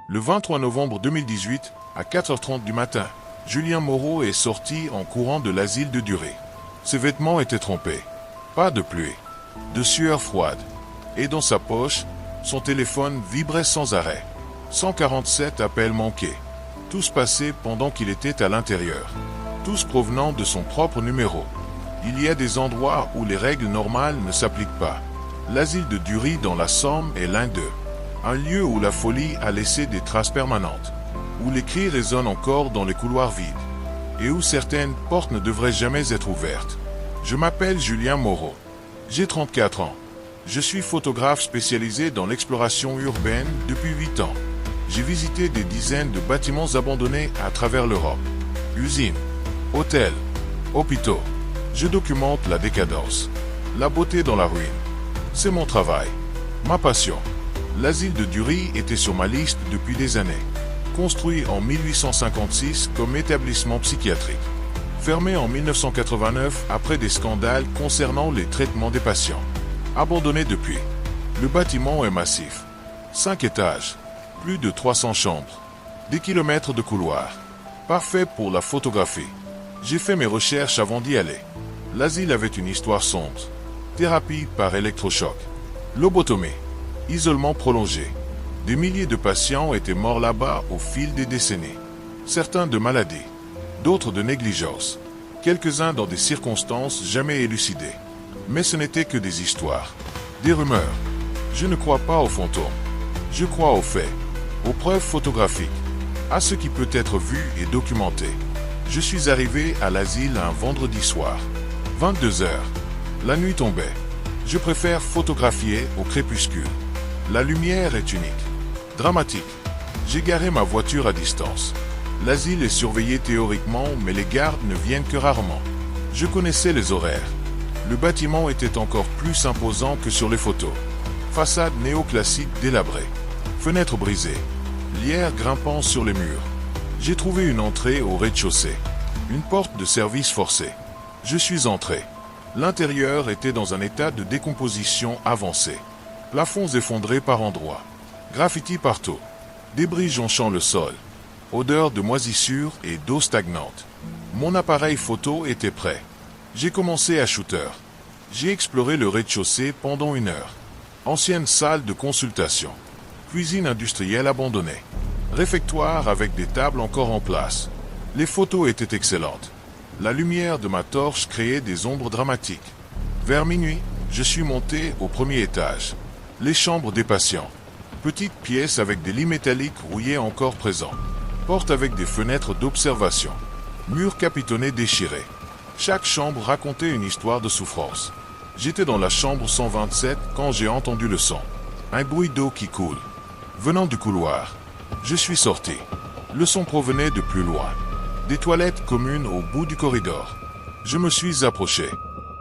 Le 23 novembre 2018, à 4h30 du matin, Julien Moreau est sorti en courant de l'asile de Dury. Ses vêtements étaient trempés. Pas de pluie, de sueur froide. Et dans sa poche, son téléphone vibrait sans arrêt. 147 appels manqués. Tous passés pendant qu'il était à l'intérieur. Tous provenant de son propre numéro. Il y a des endroits où les règles normales ne s'appliquent pas. L'asile de Dury dans la Somme est l'un d'eux. Un lieu où la folie a laissé des traces permanentes. Où les cris résonnent encore dans les couloirs vides. Et où certaines portes ne devraient jamais être ouvertes. Je m'appelle Julien Moreau. J'ai 34 ans. Je suis photographe spécialisé dans l'exploration urbaine depuis 8 ans. J'ai visité des dizaines de bâtiments abandonnés à travers l'Europe. Usines, hôtels, hôpitaux. Je documente la décadence, la beauté dans la ruine. C'est mon travail, ma passion. L'asile de Dury était sur ma liste depuis des années. Construit en 1856 comme établissement psychiatrique. Fermé en 1989 après des scandales concernant les traitements des patients. Abandonné depuis. Le bâtiment est massif. 5 étages. Plus de 300 chambres. Des kilomètres de couloirs. Parfait pour la photographie. J'ai fait mes recherches avant d'y aller. L'asile avait une histoire sombre. Thérapie par électrochoc. Lobotomie. Isolement prolongé. Des milliers de patients étaient morts là-bas au fil des décennies. Certains de maladie. D'autres de négligence. Quelques-uns dans des circonstances jamais élucidées. Mais ce n'était que des histoires. Des rumeurs. Je ne crois pas aux fantômes. Je crois aux faits. Aux preuves photographiques. À ce qui peut être vu et documenté. Je suis arrivé à l'asile un vendredi soir. 22 heures. La nuit tombait. Je préfère photographier au crépuscule. La lumière est unique. Dramatique. J'ai garé ma voiture à distance. L'asile est surveillé théoriquement, mais les gardes ne viennent que rarement. Je connaissais les horaires. Le bâtiment était encore plus imposant que sur les photos. Façade néoclassique délabrée. Fenêtres brisées. Lierre grimpant sur les murs. J'ai trouvé une entrée au rez-de-chaussée. Une porte de service forcée. Je suis entré. L'intérieur était dans un état de décomposition avancé. Plafonds effondrés par endroits. Graffitis partout. Débris jonchant le sol. Odeur de moisissure et d'eau stagnante. Mon appareil photo était prêt. J'ai commencé à shooter. J'ai exploré le rez-de-chaussée pendant 1 heure. Ancienne salle de consultation. Cuisine industrielle abandonnée. Réfectoire avec des tables encore en place. Les photos étaient excellentes. La lumière de ma torche créait des ombres dramatiques. Vers minuit, je suis monté au premier étage. Les chambres des patients. Petites pièces avec des lits métalliques rouillés encore présents. Porte avec des fenêtres d'observation. Murs capitonnés déchirés. Chaque chambre racontait une histoire de souffrance. J'étais dans la chambre 127 quand j'ai entendu le son. Un bruit d'eau qui coule. Venant du couloir. Je suis sorti. Le son provenait de plus loin. Des toilettes communes au bout du corridor. Je me suis approché.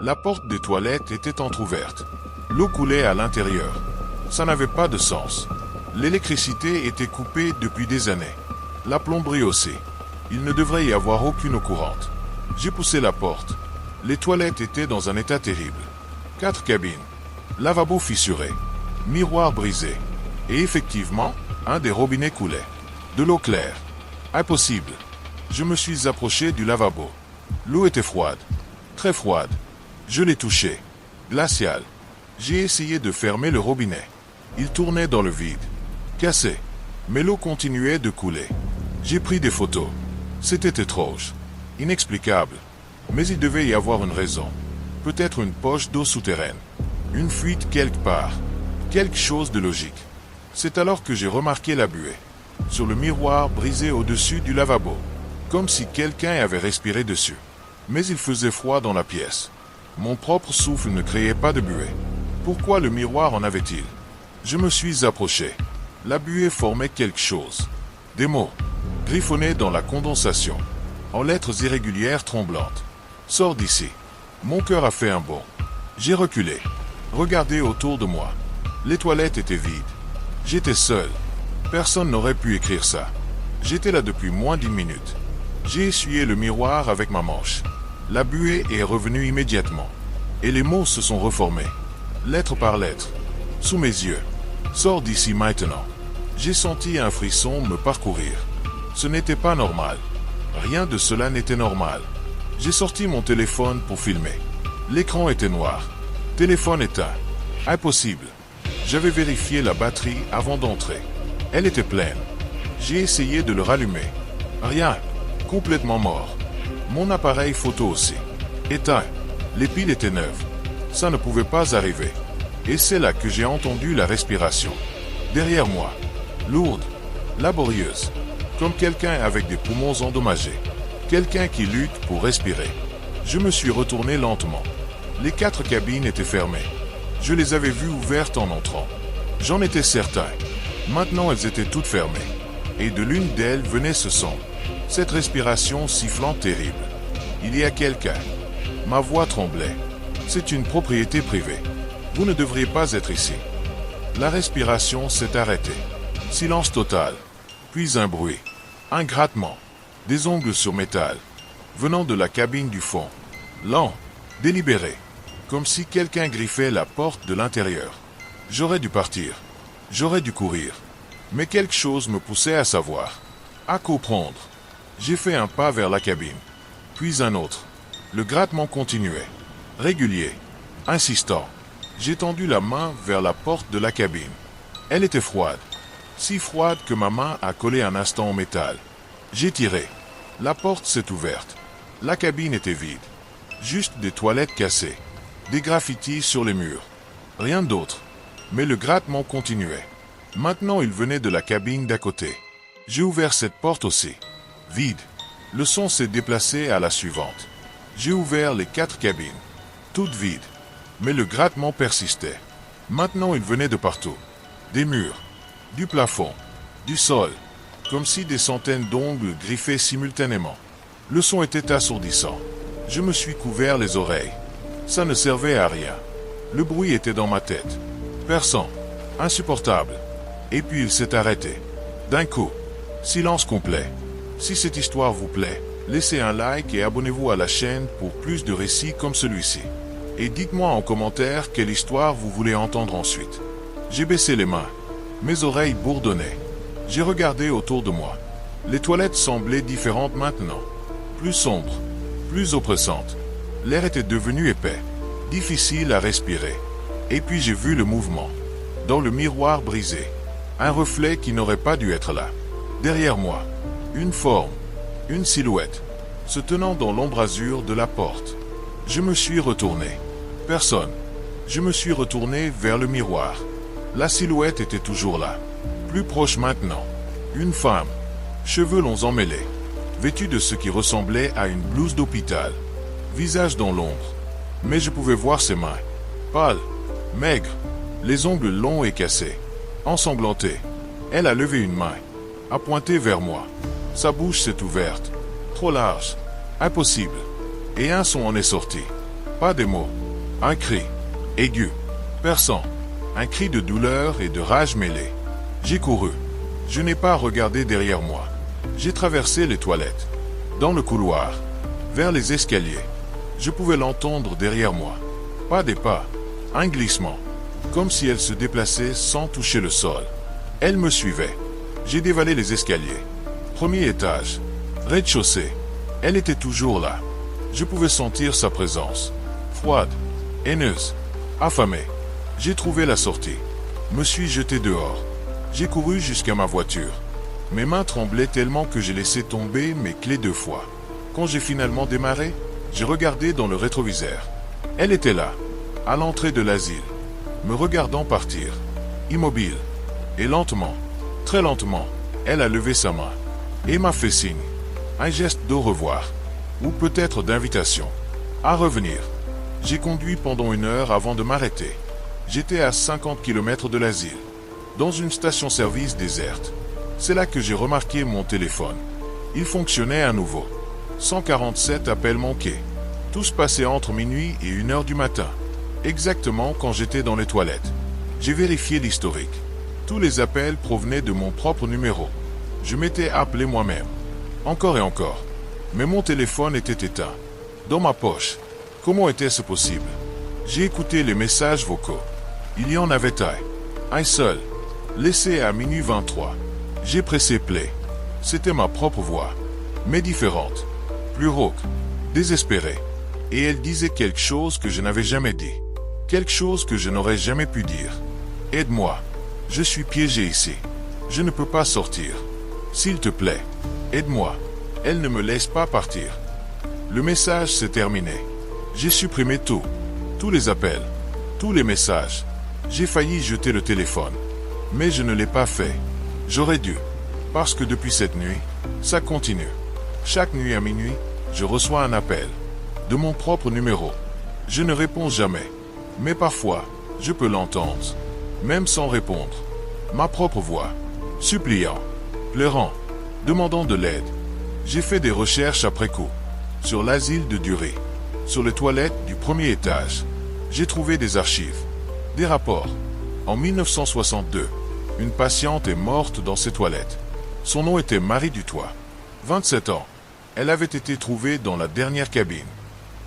La porte des toilettes était entr'ouverte. L'eau coulait à l'intérieur. Ça n'avait pas de sens. L'électricité était coupée depuis des années. La plomberie aussi. Il ne devrait y avoir aucune eau courante. J'ai poussé la porte. Les toilettes étaient dans un état terrible. 4 cabines. Lavabo fissuré. Miroir brisé. Et effectivement, un des robinets coulait. De l'eau claire. Impossible. Je me suis approché du lavabo. L'eau était froide. Très froide. Je l'ai touché. Glacial. J'ai essayé de fermer le robinet. Il tournait dans le vide. Cassé. Mais l'eau continuait de couler. J'ai pris des photos. C'était étrange. Inexplicable. Mais il devait y avoir une raison. Peut-être une poche d'eau souterraine. Une fuite quelque part. Quelque chose de logique. C'est alors que j'ai remarqué la buée. Sur le miroir brisé au-dessus du lavabo. Comme si quelqu'un avait respiré dessus. Mais il faisait froid dans la pièce. Mon propre souffle ne créait pas de buée. Pourquoi le miroir en avait-il? Je me suis approché. La buée formait quelque chose. Des mots. Griffonnés dans la condensation. En lettres irrégulières tremblantes. Sors d'ici. Mon cœur a fait un bond. J'ai reculé. Regardé autour de moi. Les toilettes étaient vides. J'étais seul. Personne n'aurait pu écrire ça. J'étais là depuis moins d'1 minute. J'ai essuyé le miroir avec ma manche. La buée est revenue immédiatement. Et les mots se sont reformés. Lettre par lettre. Sous mes yeux. Sors d'ici maintenant. J'ai senti un frisson me parcourir. Ce n'était pas normal. Rien de cela n'était normal. J'ai sorti mon téléphone pour filmer. L'écran était noir. Téléphone éteint. Impossible. J'avais vérifié la batterie avant d'entrer. Elle était pleine. J'ai essayé de le rallumer. Rien. Complètement mort. Mon appareil photo aussi. Éteint. Les piles étaient neuves. Ça ne pouvait pas arriver. Et c'est là que j'ai entendu la respiration. Derrière moi. Lourde. Laborieuse. Comme quelqu'un avec des poumons endommagés. Quelqu'un qui lutte pour respirer. Je me suis retourné lentement. Les 4 cabines étaient fermées. Je les avais vues ouvertes en entrant. J'en étais certain. Maintenant elles étaient toutes fermées. Et de l'une d'elles venait ce son. Cette respiration sifflante terrible. Il y a quelqu'un. Ma voix tremblait. C'est une propriété privée. Vous ne devriez pas être ici. La respiration s'est arrêtée. Silence total. Puis un bruit. Un grattement. Des ongles sur métal. Venant de la cabine du fond. Lent. Délibéré. Comme si quelqu'un griffait la porte de l'intérieur. J'aurais dû partir. J'aurais dû courir. Mais quelque chose me poussait à savoir. À comprendre. J'ai fait un pas vers la cabine. Puis un autre. Le grattement continuait. Régulier. Insistant. J'ai tendu la main vers la porte de la cabine. Elle était froide. Si froide que ma main a collé un instant au métal. J'ai tiré. La porte s'est ouverte. La cabine était vide. Juste des toilettes cassées. Des graffitis sur les murs. Rien d'autre. Mais le grattement continuait. Maintenant il venait de la cabine d'à côté. J'ai ouvert cette porte aussi. Vide. Le son s'est déplacé à la suivante. J'ai ouvert les 4 cabines. Toutes vides. Mais le grattement persistait. Maintenant il venait de partout. Des murs. Du plafond. Du sol. Comme si des centaines d'ongles griffaient simultanément. Le son était assourdissant. Je me suis couvert les oreilles. Ça ne servait à rien. Le bruit était dans ma tête. Perçant. Insupportable. Et puis il s'est arrêté. D'un coup. Silence complet. Si cette histoire vous plaît, laissez un like et abonnez-vous à la chaîne pour plus de récits comme celui-ci. Et dites-moi en commentaire quelle histoire vous voulez entendre ensuite. J'ai baissé les mains. Mes oreilles bourdonnaient. J'ai regardé autour de moi. Les toilettes semblaient différentes maintenant. Plus sombres. Plus oppressantes. L'air était devenu épais. Difficile à respirer. Et puis j'ai vu le mouvement. Dans le miroir brisé. Un reflet qui n'aurait pas dû être là. Derrière moi. Une forme. Une silhouette. Se tenant dans l'embrasure de la porte. Je me suis retourné. Personne. Je me suis retourné vers le miroir. La silhouette était toujours là. Plus proche maintenant. Une femme. Cheveux longs emmêlés. Vêtue de ce qui ressemblait à une blouse d'hôpital. Visage dans l'ombre. Mais je pouvais voir ses mains. Pâles. Maigres. Les ongles longs et cassés. Ensanglantée. Elle a levé une main. A pointé vers moi. Sa bouche s'est ouverte. Trop large. Impossible. Et un son en est sorti. Pas des mots. Un cri. Aigu. Perçant. Un cri de douleur et de rage mêlée. J'ai couru. Je n'ai pas regardé derrière moi. J'ai traversé les toilettes. Dans le couloir. Vers les escaliers. Je pouvais l'entendre derrière moi. Pas des pas. Un glissement. Comme si elle se déplaçait sans toucher le sol. Elle me suivait. J'ai dévalé les escaliers. Premier étage. Rez-de-chaussée. Elle était toujours là. Je pouvais sentir sa présence. Froide. Haineuse. Affamée. J'ai trouvé la sortie. Me suis jeté dehors. J'ai couru jusqu'à ma voiture. Mes mains tremblaient tellement que j'ai laissé tomber mes clés 2 fois. Quand j'ai finalement démarré, j'ai regardé dans le rétroviseur. Elle était là, à l'entrée de l'asile, me regardant partir. Immobile. Et lentement, très lentement, elle a levé sa main. Et m'a fait signe. Un geste d'au revoir. Ou peut-être d'invitation. À revenir. J'ai conduit pendant 1 heure avant de m'arrêter. J'étais à 50 km de l'asile. Dans une station-service déserte. C'est là que j'ai remarqué mon téléphone. Il fonctionnait à nouveau. 147 appels manqués. Tout se passait entre minuit et 1 heure du matin. Exactement quand j'étais dans les toilettes. J'ai vérifié l'historique. Tous les appels provenaient de mon propre numéro. Je m'étais appelé moi-même. Encore et encore. Mais mon téléphone était éteint. Dans ma poche. Comment était-ce possible? J'ai écouté les messages vocaux. Il y en avait un. Un seul. Laissé à minuit 23. J'ai pressé play. C'était ma propre voix, mais différente, plus rauque, désespérée. Et elle disait quelque chose que je n'avais jamais dit. Quelque chose que je n'aurais jamais pu dire. Aide-moi. Je suis piégé ici. Je ne peux pas sortir. S'il te plaît, aide-moi. Elle ne me laisse pas partir. Le message s'est terminé. J'ai supprimé tout. Tous les appels. Tous les messages. J'ai failli jeter le téléphone. Mais je ne l'ai pas fait. J'aurais dû. Parce que depuis cette nuit, ça continue. Chaque nuit à minuit, je reçois un appel. De mon propre numéro. Je ne réponds jamais. Mais parfois, je peux l'entendre. Même sans répondre. Ma propre voix. Suppliant. Pleurant. Demandant de l'aide. J'ai fait des recherches après coup. Sur l'asile de Durée. Sur les toilettes du premier étage. J'ai trouvé des archives. Des rapports. En 1962, une patiente est morte dans ces toilettes. Son nom était Marie Dutoit. 27 ans. Elle avait été trouvée dans la dernière cabine.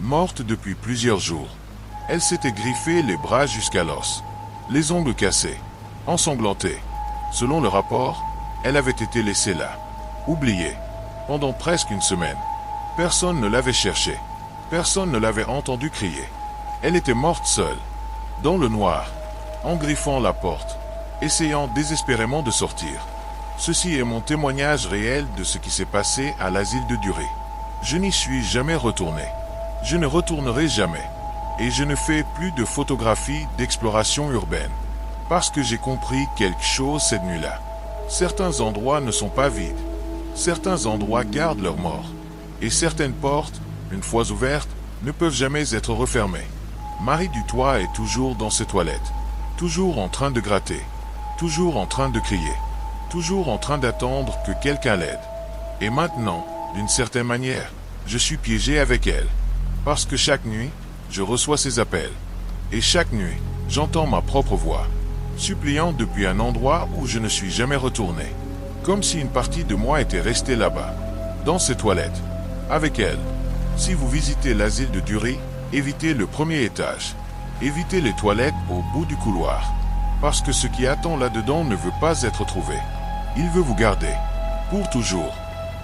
Morte depuis plusieurs jours. Elle s'était griffée les bras jusqu'à l'os. Les ongles cassés. Ensanglantée. Selon le rapport, elle avait été laissée là. Oubliée. Pendant presque une semaine. Personne ne l'avait cherchée. Personne ne l'avait entendue crier. Elle était morte seule. Dans le noir. En griffant la porte. Essayant désespérément de sortir. Ceci est mon témoignage réel de ce qui s'est passé à l'asile de Durée. Je n'y suis jamais retourné. Je ne retournerai jamais. Et je ne fais plus de photographie d'exploration urbaine. Parce que j'ai compris quelque chose cette nuit-là. Certains endroits ne sont pas vides. Certains endroits gardent leurs morts. Et certaines portes, une fois ouvertes, ne peuvent jamais être refermées. Marie Dutoit est toujours dans ses toilettes. Toujours en train de gratter. Toujours en train de crier. Toujours en train d'attendre que quelqu'un l'aide. Et maintenant, d'une certaine manière, je suis piégé avec elle. Parce que chaque nuit, je reçois ses appels. Et chaque nuit, j'entends ma propre voix. Suppliant depuis un endroit où je ne suis jamais retourné. Comme si une partie de moi était restée là-bas. Dans ces toilettes. Avec elle. Si vous visitez l'asile de Durée, évitez le premier étage. Évitez les toilettes au bout du couloir. Parce que ce qui attend là-dedans ne veut pas être trouvé. Il veut vous garder. Pour toujours.